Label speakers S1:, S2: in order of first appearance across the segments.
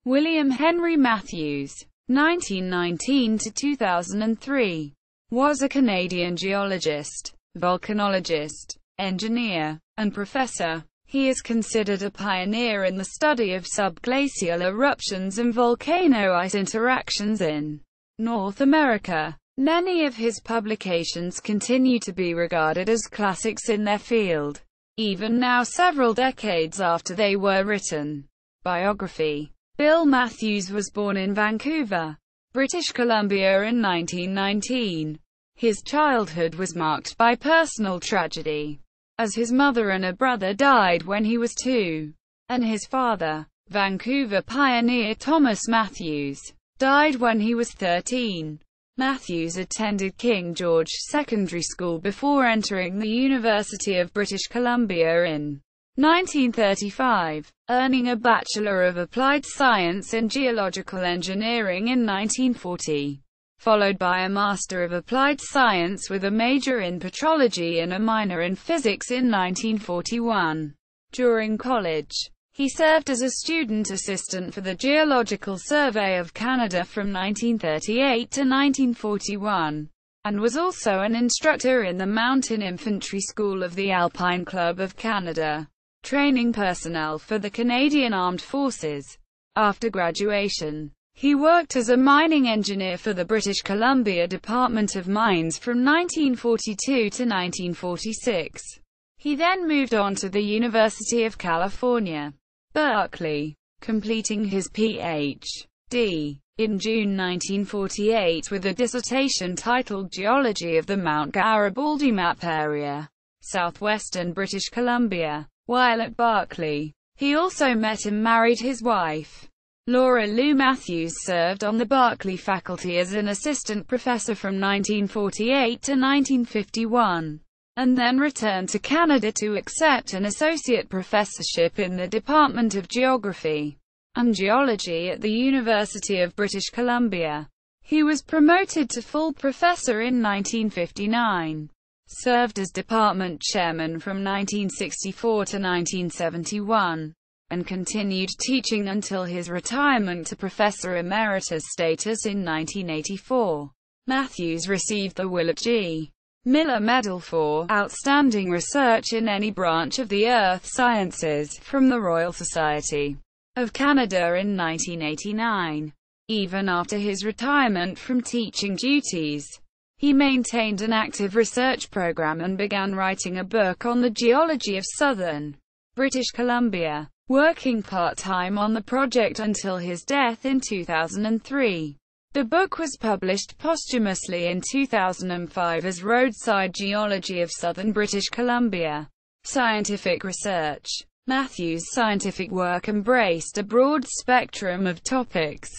S1: William Henry Mathews, 1919 to 2003, was a Canadian geologist, volcanologist, engineer, and professor. He is considered a pioneer in the study of subglacial eruptions and volcano-ice interactions in North America. Many of his publications continue to be regarded as classics in their field, even now several decades after they were written. Biography. Bill Mathews was born in Vancouver, British Columbia in 1919. His childhood was marked by personal tragedy, as his mother and a brother died when he was 2, and his father, Vancouver pioneer Thomas Mathews, died when he was 13. Mathews attended King George Secondary School before entering the University of British Columbia in 1935, earning a Bachelor of Applied Science in Geological Engineering in 1940, followed by a Master of Applied Science with a major in petrology and a minor in physics in 1941. During college, he served as a student assistant for the Geological Survey of Canada from 1938 to 1941, and was also an instructor in the Mountain Infantry School of the Alpine Club of Canada, training personnel for the Canadian Armed Forces. After graduation, he worked as a mining engineer for the British Columbia Department of Mines from 1942 to 1946. He then moved on to the University of California, Berkeley, completing his Ph.D. in June 1948 with a dissertation titled Geology of the Mount Garibaldi Map Area, southwestern British Columbia. While at Berkeley, he also met and married his wife. Laura Lou Mathews served on the Berkeley faculty as an assistant professor from 1948 to 1951, and then returned to Canada to accept an associate professorship in the Department of Geography and Geology at the University of British Columbia. He was promoted to full professor in 1959, served as department chairman from 1964 to 1971, and continued teaching until his retirement to Professor Emeritus status in 1984. Mathews received the Willard G. Miller Medal for outstanding research in any branch of the earth sciences from the Royal Society of Canada in 1989. Even after his retirement from teaching duties, he maintained an active research program and began writing a book on the geology of southern British Columbia, working part-time on the project until his death in 2003. The book was published posthumously in 2005 as Roadside Geology of Southern British Columbia. Scientific research. Mathews' scientific work embraced a broad spectrum of topics,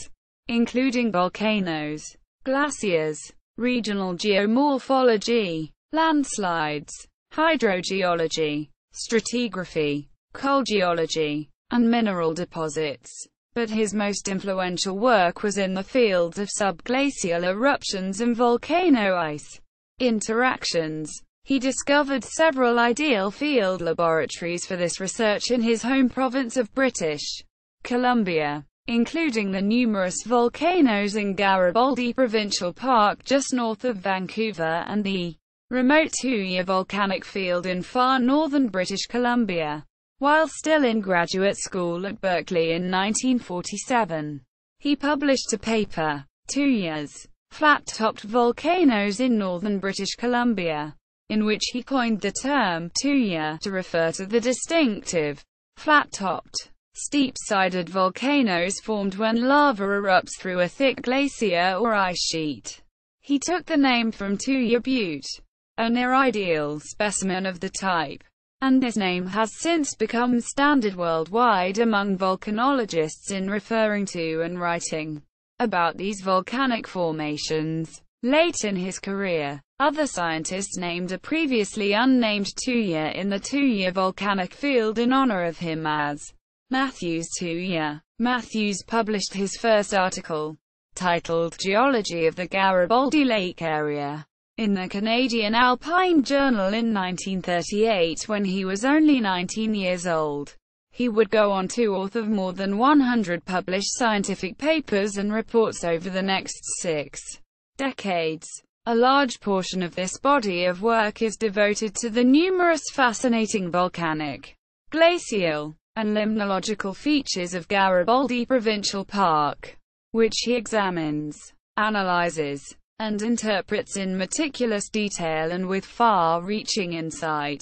S1: including volcanoes, glaciers, regional geomorphology, landslides, hydrogeology, stratigraphy, coal geology, and mineral deposits. But his most influential work was in the fields of subglacial eruptions and volcano-ice interactions. He discovered several ideal field laboratories for this research in his home province of British Columbia, including the numerous volcanoes in Garibaldi Provincial Park just north of Vancouver and the remote Tuya volcanic field in far northern British Columbia. While still in graduate school at Berkeley in 1947, he published a paper, Tuya's Flat-Topped Volcanoes in Northern British Columbia, in which he coined the term Tuya to refer to the distinctive, flat-topped, steep-sided volcanoes formed when lava erupts through a thick glacier or ice sheet. He took the name from Tuya Butte, a near-ideal specimen of the type, and this name has since become standard worldwide among volcanologists in referring to and writing about these volcanic formations. Late in his career, other scientists named a previously unnamed Tuya in the Tuya volcanic field in honor of him as Mathews Tuya. Mathews published his first article, titled Geology of the Garibaldi Lake Area, in the Canadian Alpine Journal in 1938 when he was only 19 years old. He would go on to author more than 100 published scientific papers and reports over the next 6 decades. A large portion of this body of work is devoted to the numerous fascinating volcanic, glacial, and limnological features of Garibaldi Provincial Park, which he examines, analyzes, and interprets in meticulous detail and with far-reaching insight.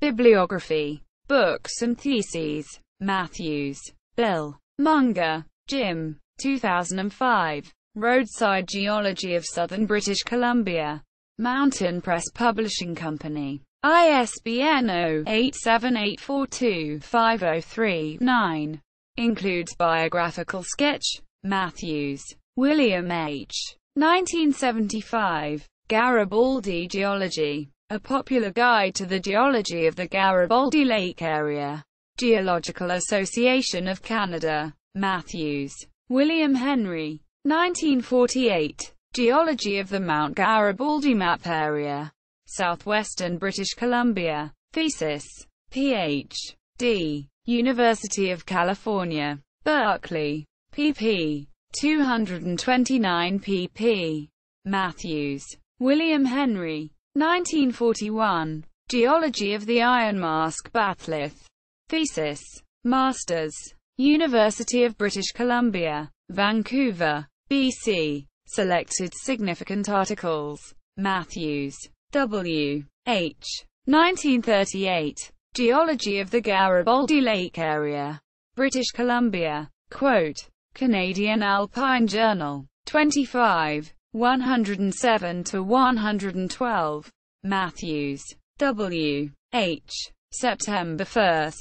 S1: Bibliography. Books and theses. Mathews, Bill. Munger, Jim. 2005. Roadside Geology of Southern British Columbia. Mountain Press Publishing Company. ISBN 0-87842-503-9. Includes biographical sketch. Mathews, William H. 1975. Garibaldi Geology. A Popular Guide to the Geology of the Garibaldi Lake Area. Geological Association of Canada. Mathews, William Henry. 1948. Geology of the Mount Garibaldi Map Area. Southwestern British Columbia. Thesis. Ph.D. University of California, Berkeley. pp. 229 pp. Mathews, William Henry. 1941. Geology of the Iron Mask Batholith. Thesis. Masters. University of British Columbia, Vancouver, BC. Selected significant articles. Mathews, W. H. 1938. Geology of the Garibaldi Lake Area. British Columbia. Quote. Canadian Alpine Journal. 25. 107-112. Mathews, W. H. September 1,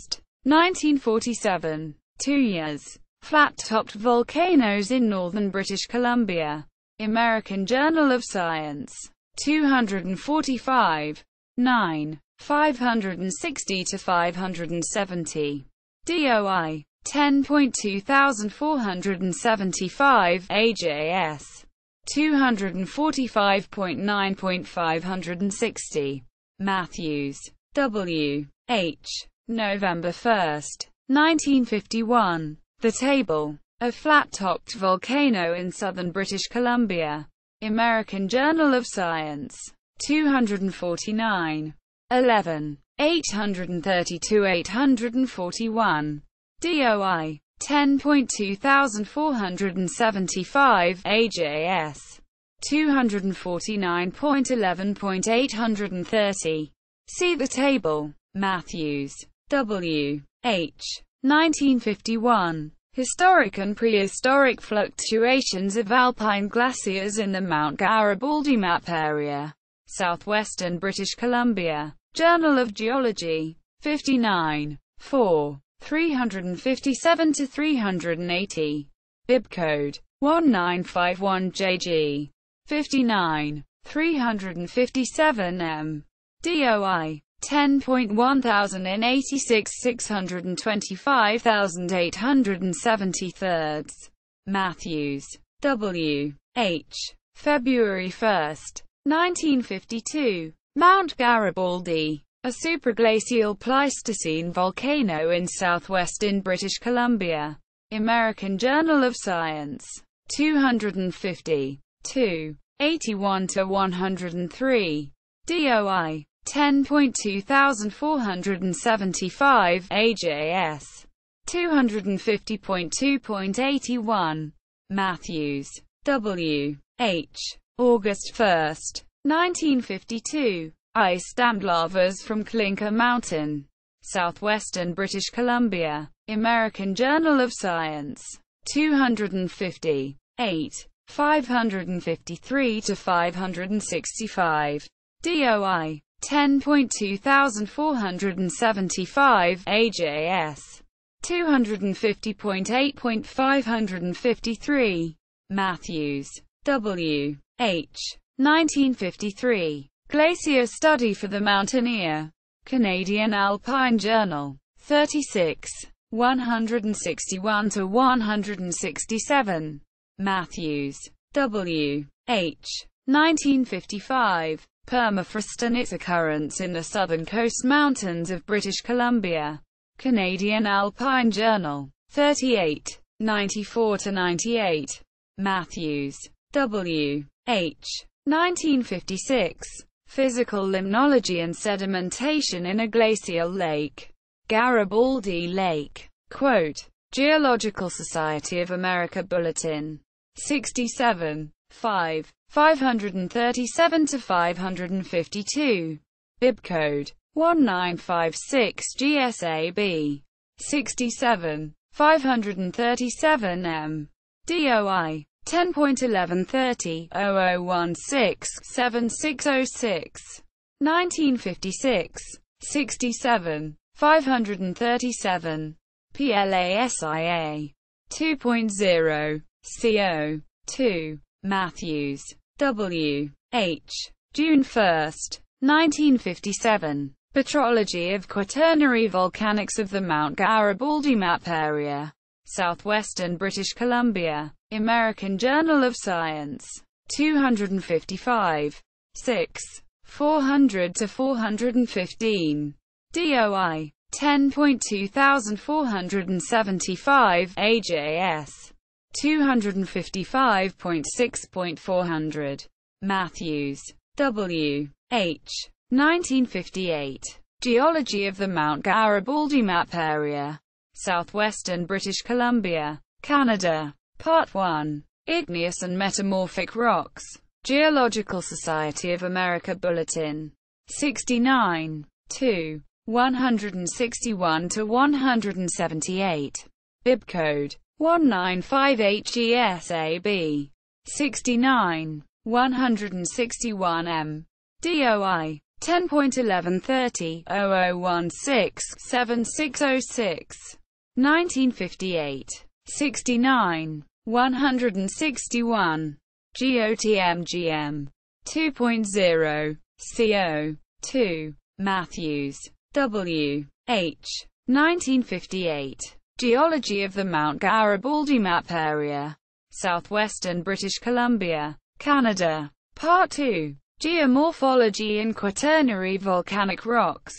S1: 1947. 2 years. Flat-topped volcanoes in northern British Columbia. American Journal of Science. 245. 9. 560-570. DOI. 10.2475 AJS. 245.9.560. Mathews, W. H. November 1, 1951. The Table. A Flat-Topped Volcano in Southern British Columbia. American Journal of Science. 249. 11. 832-841. DOI. 10.2475 AJS. 249.11.830. See the table. Mathews, W. H. 1951. Historic and prehistoric fluctuations of alpine glaciers in the Mount Garibaldi Map Area. Southwestern British Columbia. Journal of Geology. 59. 4. 357-380. Bibcode 1951JG. 59. 357M. DOI 10.1086 625,873. Mathews, W. H. February 1, 1952. Mount Garibaldi. A superglacial Pleistocene volcano in southwestern British Columbia. American Journal of Science. 250. 2. 81-103. DOI. 10.2475 AJS. 250.2.81. Mathews, W. H. August 1, 1952. Ice-dammed lavas from Clinker Mountain. Southwestern British Columbia. American Journal of Science. 250. 8. 553-565. DOI. 10.2475 AJS. 250.8.553. Mathews, W. H. 1953. Glacier Study for the Mountaineer. Canadian Alpine Journal. 36. 161-167. Mathews, W. H. 1955. Permafrost and its occurrence in the southern coast mountains of British Columbia. Canadian Alpine Journal. 38. 94-98. Mathews, W. H. 1956. Physical Limnology and Sedimentation in a Glacial Lake. Garibaldi Lake. Quote. Geological Society of America Bulletin. 67. 5. 537-552. Bibcode. 1956 GSAB. 67. 537M. DOI. 10.1130-0016-7606. 1956. 67. 537. PLASIA. 2.0. CO. 2. Mathews, W. H. June 1. 1957. Petrology of Quaternary Volcanics of the Mount Garibaldi Map Area. Southwestern British Columbia. American Journal of Science. 255. 6. 400-415. DOI. 10.2475 AJS. 255.6.400. Mathews, W. H. 1958. Geology of the Mount Garibaldi Map Area. Southwestern British Columbia, Canada. Part 1. Igneous and Metamorphic Rocks. Geological Society of America Bulletin. 69. 2. 161-178. Bibcode. 1958 GSAB. 69. 161M. DOI. 10.1130-0016-7606. 1958. 69. 161. GOTMGM. 2.0. CO. 2. Mathews, W. H. 1958. Geology of the Mount Garibaldi Map Area. Southwestern British Columbia, Canada. Part 2. Geomorphology in Quaternary Volcanic Rocks.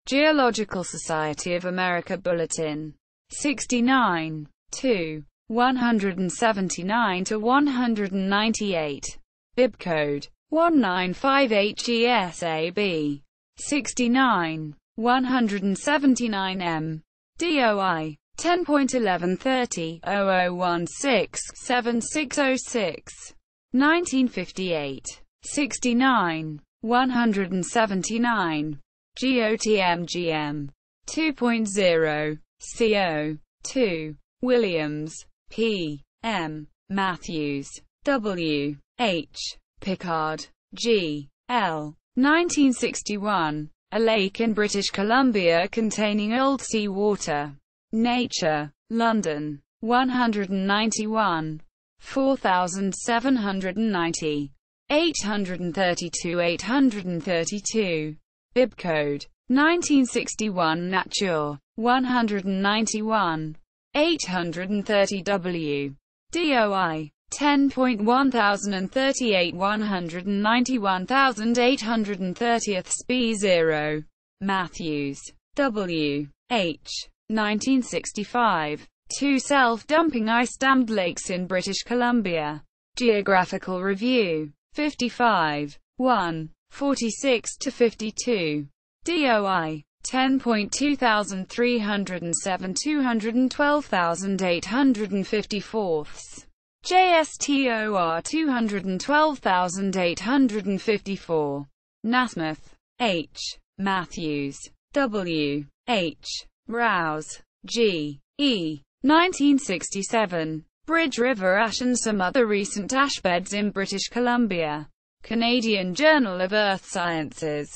S1: Geological Society of America Bulletin. 69. 2. 179-198. Bibcode. 1958 GSAB. 69. 179M. DOI. 10.1130-0016-7606. 1958. 69. 179. GOTMGM. 2.0. CO. 2. Williams, P. M. Mathews, W. H. Pickard, G. L. 1961. A lake in British Columbia containing old sea water. Nature. London. 191. 4790. 832-832. Bibcode. 1961 Nature. 191. 830W. DOI. 10.1038 191,830th sp 0. Mathews, W. H. 1965. 2 self-dumping ice-dammed lakes in British Columbia. Geographical Review. 55. 1. 46-52. DOI. 10.2307 212,854. JSTOR 212,854. Nasmith, H. Mathews, W. H. Rouse, G. E. 1967. Bridge River Ash and Some Other Recent Ashbeds in British Columbia. Canadian Journal of Earth Sciences.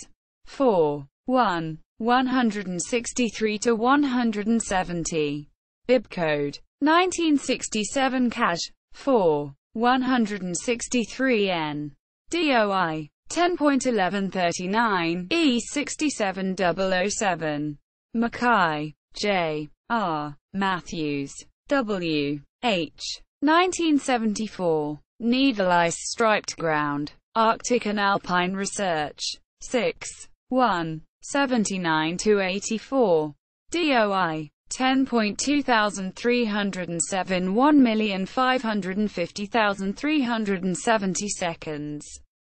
S1: 4. 1. 163-170. Bibcode. 1967 Cash. 4. 163N. DOI. 10.1139 E67007. Mackay, J. R. Mathews, W. H. 1974. Needle Ice Striped Ground. Arctic and Alpine Research. 6. 1. 79-84. DOI 10.2307 1,550,370 seconds.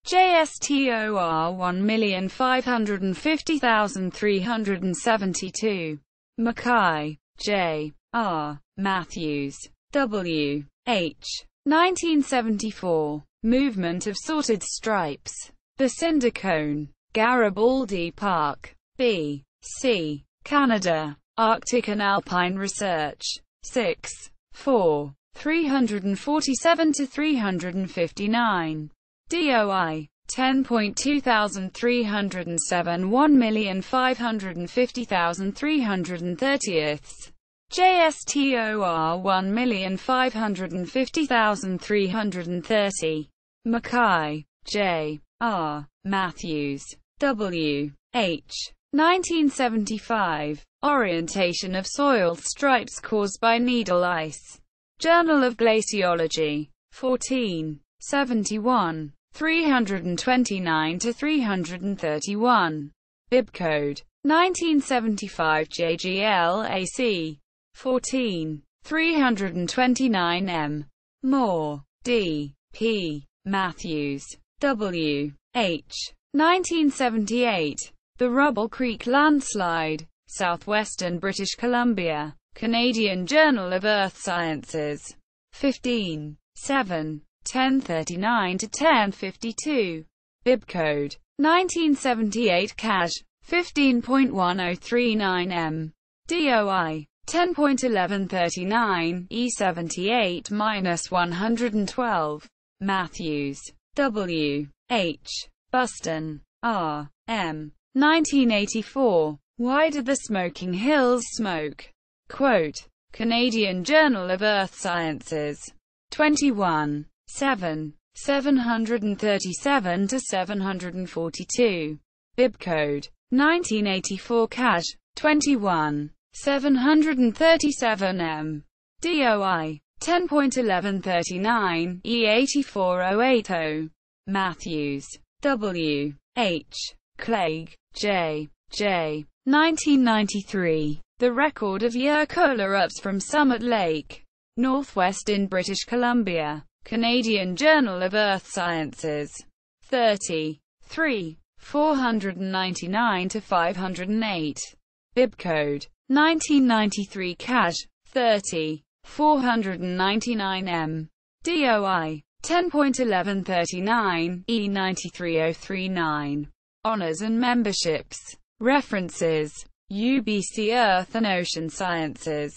S1: JSTOR 1,550,372. Mackay, J. R. Mathews, W. H. 1974. Movement of sorted stripes. The Cinder Cone. Garibaldi Park. B. C. Canada. Arctic and Alpine Research. 6. 4. 347 to 359. DOI 10.2307 1,550,330. JSTOR 1,550,330. Mackay, J. R. Mathews, W. H. 1975. Orientation of soil stripes caused by needle ice. Journal of Glaciology. 14. 71. 329 to 331. Bibcode 1975 JGLAC 14 329 M. Moore, D. P. Mathews, W. H. 1978. The Rubble Creek Landslide, Southwestern British Columbia. Canadian Journal of Earth Sciences. 15 7 1039 to 1052. Bibcode 1978 CAJ 15.1039 M. DOI 10.1139 E78-112. Mathews, W. H. Buston, R. M. 1984. Why did the Smoking Hills smoke? Quote. Canadian Journal of Earth Sciences. 21. 7. 737 to 742. Bibcode 1984 CAJ 21. 737 M. DOI 10.1139 E84080. Mathews, W. H. Clegg, J. J. 1993. The record of Yurkul erupts from Summit Lake, northwest in British Columbia. Canadian Journal of Earth Sciences. 30. 3. 499 to 508. Bibcode 1993 CAJ 30. 499 M. DOI 10.1139 E93039. Honors and memberships. References: UBC Earth and Ocean Sciences.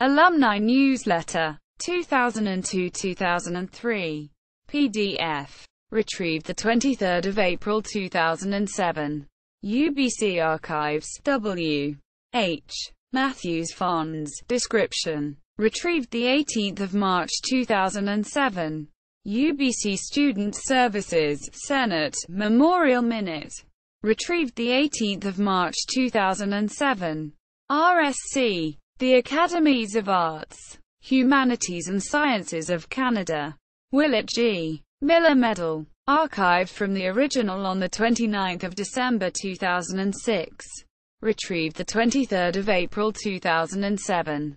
S1: Alumni Newsletter. 2002-2003. PDF. Retrieved 23 April 2007. UBC Archives. W. H. Mathews Fonds. Description. Retrieved 18 March 2007. UBC Student Services. Senate. Memorial Minute. Retrieved 18 March 2007. RSC. The Academies of Arts, Humanities and Sciences of Canada. Willett G. Miller Medal. Archived from the original on 29 December 2006. Retrieved 23 April 2007.